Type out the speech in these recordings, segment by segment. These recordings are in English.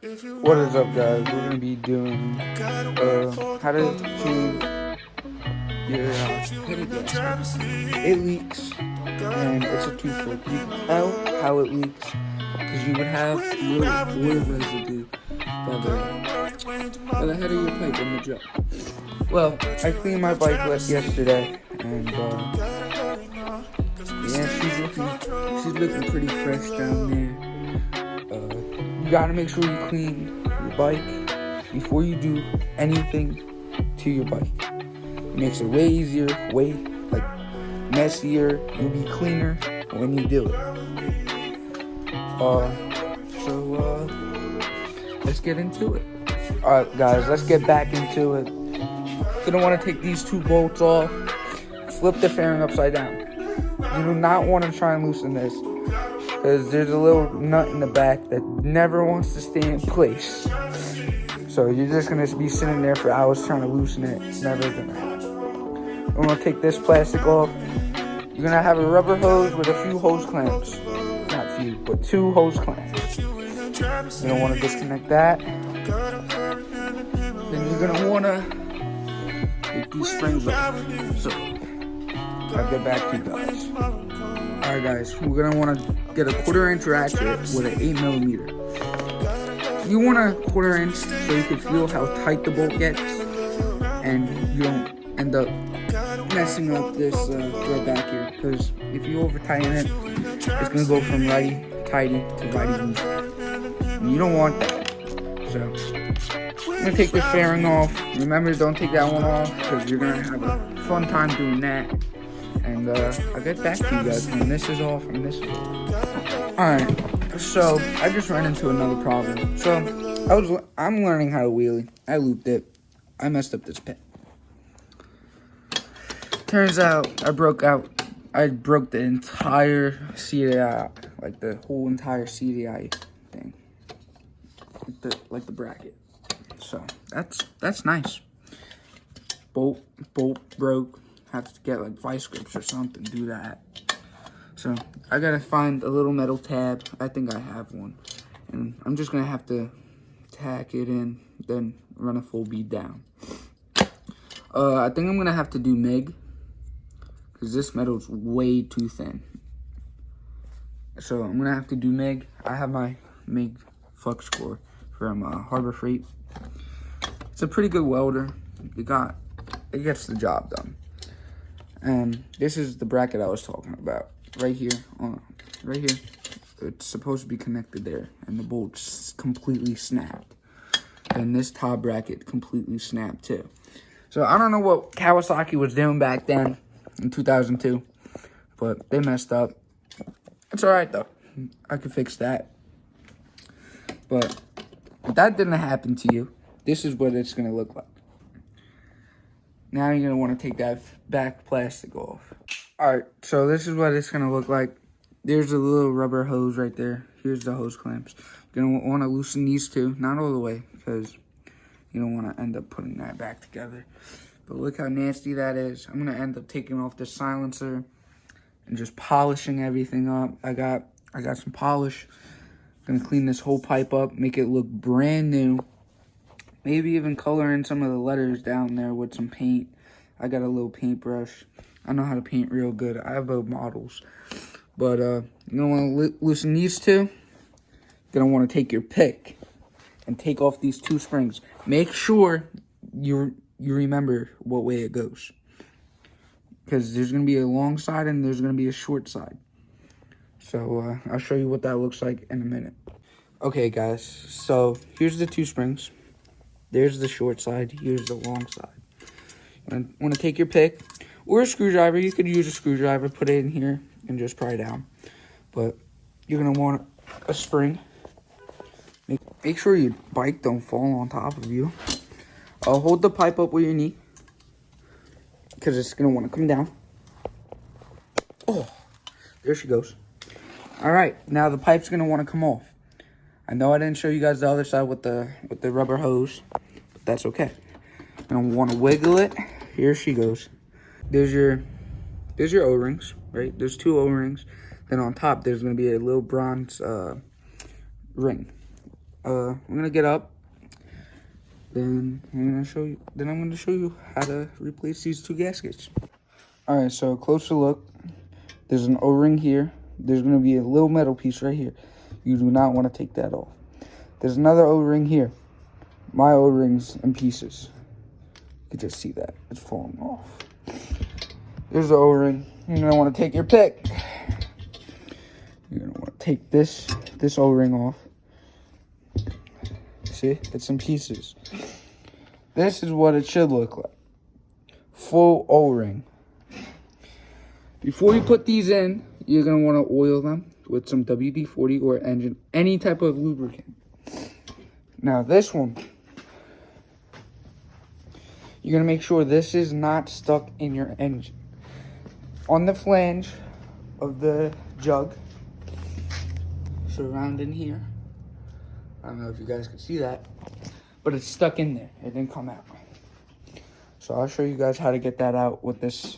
What is up, guys? We're gonna be doing how to change your header gasket. It leaks, and it's a two-fold. You can tell how it leaks because you would have little oil residue by the head of your pipe in the jug. Well, I cleaned my bike yesterday, and yeah, she's looking pretty fresh down there. You gotta make sure you clean your bike before you do anything to your bike. It makes it way easier, way messier. You'll be cleaner when you do it. So let's get into it. Alright guys, let's get back into it. You're gonna want to take these two bolts off, flip the fairing upside down. You do not want to try and loosen this, because there's a little nut in the back that never wants to stay in place. So you're just going to be sitting there for hours trying to loosen it. It's never going to happen. I'm going to take this plastic off. You're going to have a rubber hose with a few hose clamps. Not few, but 2 hose clamps. You're going to want to disconnect that. Then you're going to want to take these springs off. So I'll get back to you guys. Alright guys, we're going to want to get a 1/4 inch ratchet with an 8mm. You want a 1/4 inch so you can feel how tight the bolt gets and you don't end up messing up this thread back here, because if you over tighten it, it's going to go from righty tighty to righty loose. And you don't want that. So I'm going to take this fairing off. Remember, don't take that one off because you're going to have a fun time doing that. And I'll get back to you guys when this is off and this is off. Alright, so I just ran into another problem. So I'm learning how to wheelie. I looped it. I messed up this pin. Turns out I broke the entire CDI, like the whole entire CDI thing. Like the bracket. So that's nice. Bolt broke. Have to get like vice grips or something, do that. So I gotta find a little metal tab. I think I have one, and I'm just gonna have to tack it in, then run a full bead down. I think I'm gonna have to do MIG because this metal's way too thin. So I'm gonna have to do MIG. I have my MIG flux core from Harbor Freight. It's a pretty good welder. It gets the job done. And this is the bracket I was talking about. Right here. It's supposed to be connected there. And the bolt's completely snapped. And this top bracket completely snapped too. So I don't know what Kawasaki was doing back then in 2002. But they messed up. It's alright though. I could fix that. But if that didn't happen to you, this is what it's going to look like. Now you're going to want to take that back plastic off. Alright, so this is what it's going to look like. There's a little rubber hose right there. Here's the hose clamps. You're going to want to loosen these two. Not all the way, because you don't want to end up putting that back together. But look how nasty that is. I'm going to end up taking off the silencer and just polishing everything up. I got some polish. I'm going to clean this whole pipe up, make it look brand new. Maybe even color in some of the letters down there with some paint. I got a little paintbrush. I know how to paint real good. I have both models. But you're going to want to loosen these two. You're going to want to take your pick and take off these 2 springs. Make sure you remember what way it goes. Because there's going to be a long side and there's going to be a short side. So I'll show you what that looks like in a minute. Okay guys, so here's the 2 springs. There's the short side. Here's the long side. You want to take your pick or a screwdriver. You could use a screwdriver, put it in here, and just pry down. But you're going to want a spring. Make sure your bike don't fall on top of you. Hold the pipe up with your knee, because it's going to want to come down. Oh, there she goes. All right, now the pipe's going to want to come off. I know I didn't show you guys the other side with the rubber hose, but that's okay. I'm gonna want to wiggle it. Here she goes. There's your O-rings, right? There's 2 O-rings. Then on top, there's gonna be a little bronze ring I'm gonna get up. Then I'm gonna show you. Then I'm gonna show you how to replace these two gaskets. All right, so closer look. There's an O-ring here. There's gonna be a little metal piece right here. You do not want to take that off. There's another O-ring here. My O-ring's in pieces. You can just see that it's falling off. There's the O-ring. You're gonna want to take your pick. You're gonna want to take this O-ring off. See, it's in pieces. This is what it should look like. Full O-ring. Before you put these in, you're gonna want to oil them with some WD-40 or engine, any type of lubricant. Now this one, you're gonna make sure this is not stuck in your engine. On the flange of the jug, surrounding here. I don't know if you guys can see that, but it's stuck in there. It didn't come out. So I'll show you guys how to get that out with this.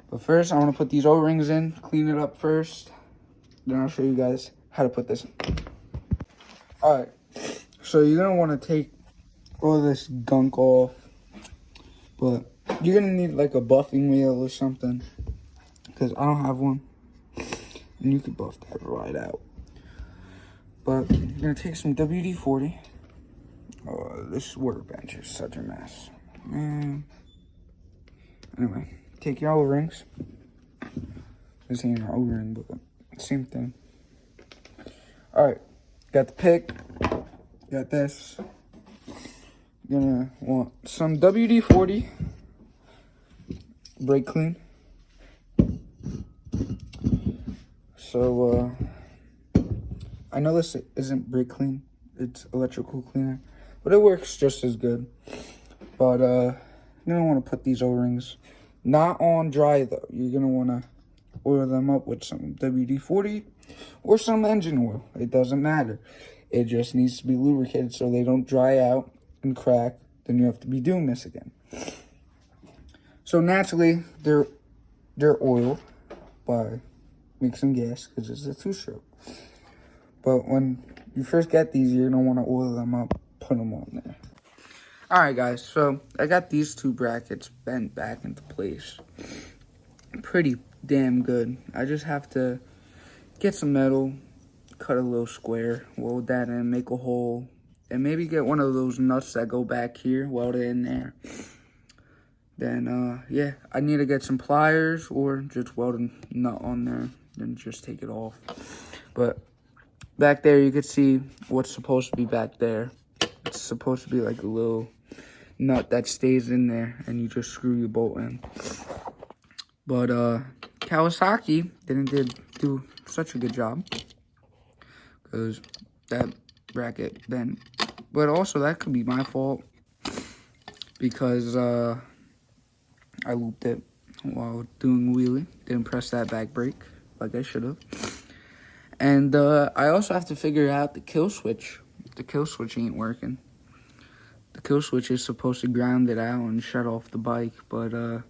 But first, I want to put these O-rings in, clean it up first. Then I'll show you guys how to put this in. All right, so you're going to want to take all this gunk off. But you're going to need like a buffing wheel or something, because I don't have one. And you can buff that right out. But you're going to take some WD-40. Oh, this workbench is such a mess. Anyway, take your O-rings. This ain't an O-ring, but same thing. Alright, got the pick. Got this. You're gonna want some WD-40. Brake clean. So, I know this isn't brake clean. It's electrical cleaner. But it works just as good. But, you're gonna want to put these O-rings not on dry, though. You're gonna want to oil them up with some WD-40 or some engine oil. It doesn't matter. It just needs to be lubricated so they don't dry out and crack. Then you have to be doing this again. So naturally, they're oiled by mixing gas because it's a two-stroke. But when you first get these, you're gonna want to oil them up, put them on there. All right, guys. So I got these two brackets bent back into place. Pretty damn good. I just have to get some metal, cut a little square, weld that in, make a hole, and maybe get one of those nuts that go back here, weld it in there. Then, yeah, I need to get some pliers or just weld a nut on there, then just take it off. But back there, you can see what's supposed to be back there. It's supposed to be like a little nut that stays in there, and you just screw your bolt in. But, Kawasaki didn't do such a good job, because that bracket bent. But also, that could be my fault, because, I looped it while doing a wheelie. Didn't press that back brake like I should have. And I also have to figure out the kill switch. The kill switch ain't working. The kill switch is supposed to ground it out and shut off the bike, but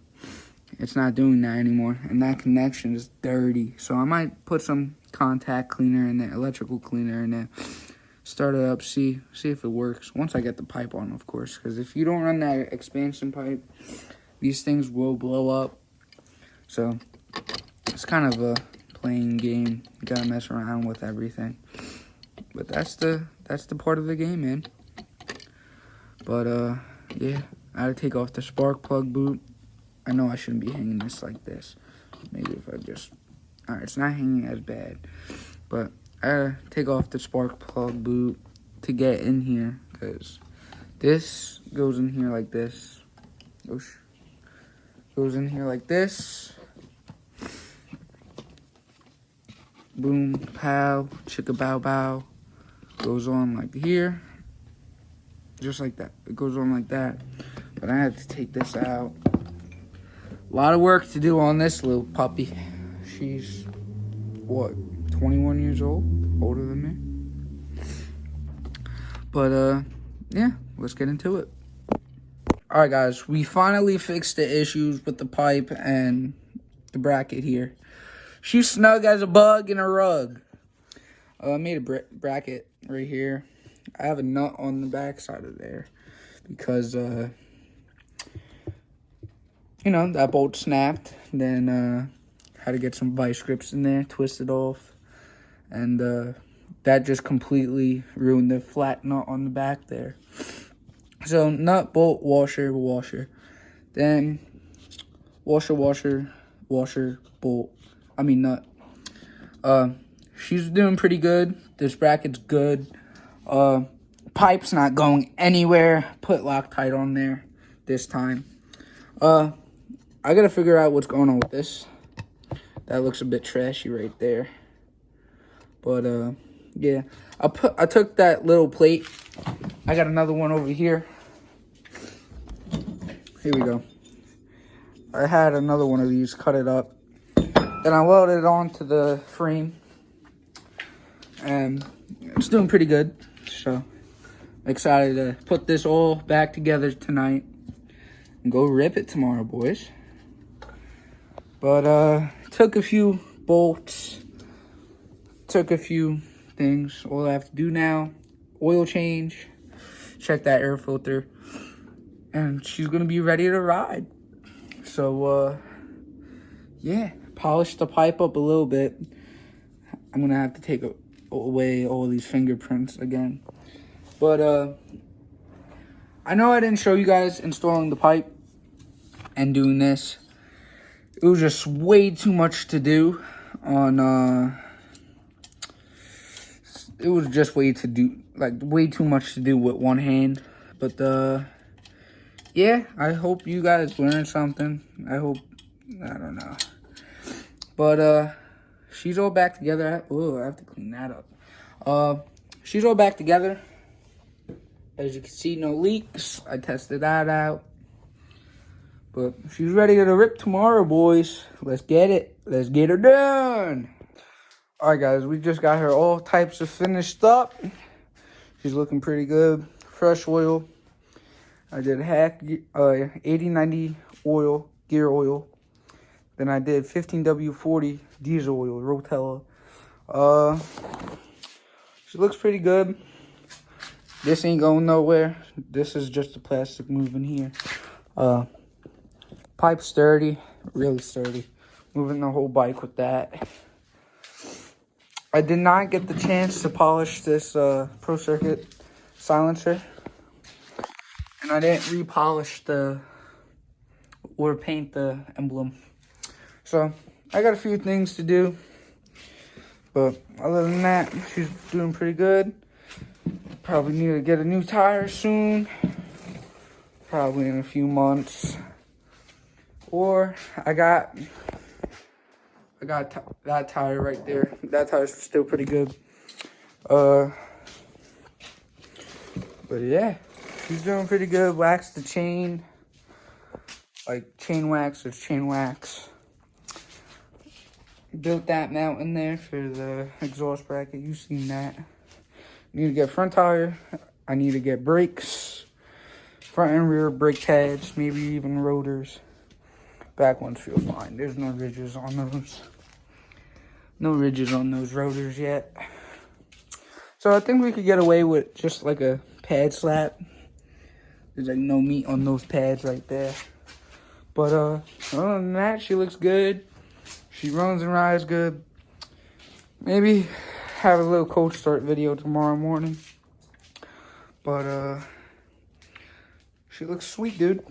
it's not doing that anymore. And that connection is dirty. So I might put some contact cleaner in there, electrical cleaner in there. Start it up, see if it works. Once I get the pipe on, of course. Because if you don't run that expansion pipe, these things will blow up. So it's kind of a playing game. You gotta mess around with everything. But that's the part of the game, man. But yeah, I had to take off the spark plug boot. I know I shouldn't be hanging this like this. Maybe if I just... Alright, it's not hanging as bad. But I had to take off the spark plug boot to get in here. Because this goes in here like this. Oosh. Goes in here like this. Boom, pow, chicka bow bow. Goes on like here. Just like that. It goes on like that. But I had to take this out. A lot of work to do on this little puppy. She's, what, 21 years old? Older than me. But, yeah, let's get into it. Alright, guys. We finally fixed the issues with the pipe and the bracket here. She's snug as a bug in a rug. I made a bracket right here. I have a nut on the back side of there because, you know, that bolt snapped. Then had to get some vice grips in there, twist it off. And that just completely ruined the flat nut on the back there. So nut, bolt, washer, washer. Then washer, washer, washer, bolt. I mean nut. She's doing pretty good. This bracket's good. Pipe's not going anywhere. Put Loctite on there this time. I gotta figure out what's going on with this. That looks a bit trashy right there. But yeah, I took that little plate. I got another one over here. Here we go. I had another one of these, cut it up. Then I welded it onto the frame. And it's doing pretty good. So excited to put this all back together tonight and go rip it tomorrow, boys. But took a few bolts, took a few things. All I have to do now, oil change, check that air filter, and she's gonna be ready to ride. So yeah, polish the pipe up a little bit. I'm gonna have to take away all these fingerprints again. But I know I didn't show you guys installing the pipe and doing this. It was just way too much to do on it was just way too much to do with one hand. But yeah, I hope you guys learned something. I don't know. But she's all back together. Oh, I have to clean that up. She's all back together. As you can see, no leaks. I tested that out. But she's ready to rip tomorrow, boys. Let's get it. Let's get her done. All right, guys. We just got her all types of finished up. She's looking pretty good. Fresh oil. I did hack 80-90 oil, gear oil. Then I did 15W40 diesel oil, Rotella. She looks pretty good. This ain't going nowhere. This is just the plastic moving here. Pipe sturdy, really sturdy. Moving the whole bike with that. I did not get the chance to polish this Pro Circuit silencer. And I didn't repolish or paint the emblem. So, I got a few things to do. But other than that, she's doing pretty good. Probably need to get a new tire soon. Probably in a few months. Or I got that tire right there. That tire's still pretty good. But yeah, she's doing pretty good. Waxed the chain. Like chain wax, there's chain wax. Built that mount in there for the exhaust bracket. You've seen that. Need to get front tire. I need to get brakes. Front and rear brake pads. Maybe even rotors. Back ones feel fine. There's no ridges on those. No ridges on those rotors yet. So I think we could get away with just like a pad slap. There's like no meat on those pads right there. But other than that, she looks good. She runs and rides good. Maybe have a little cold start video tomorrow morning. But she looks sweet, dude.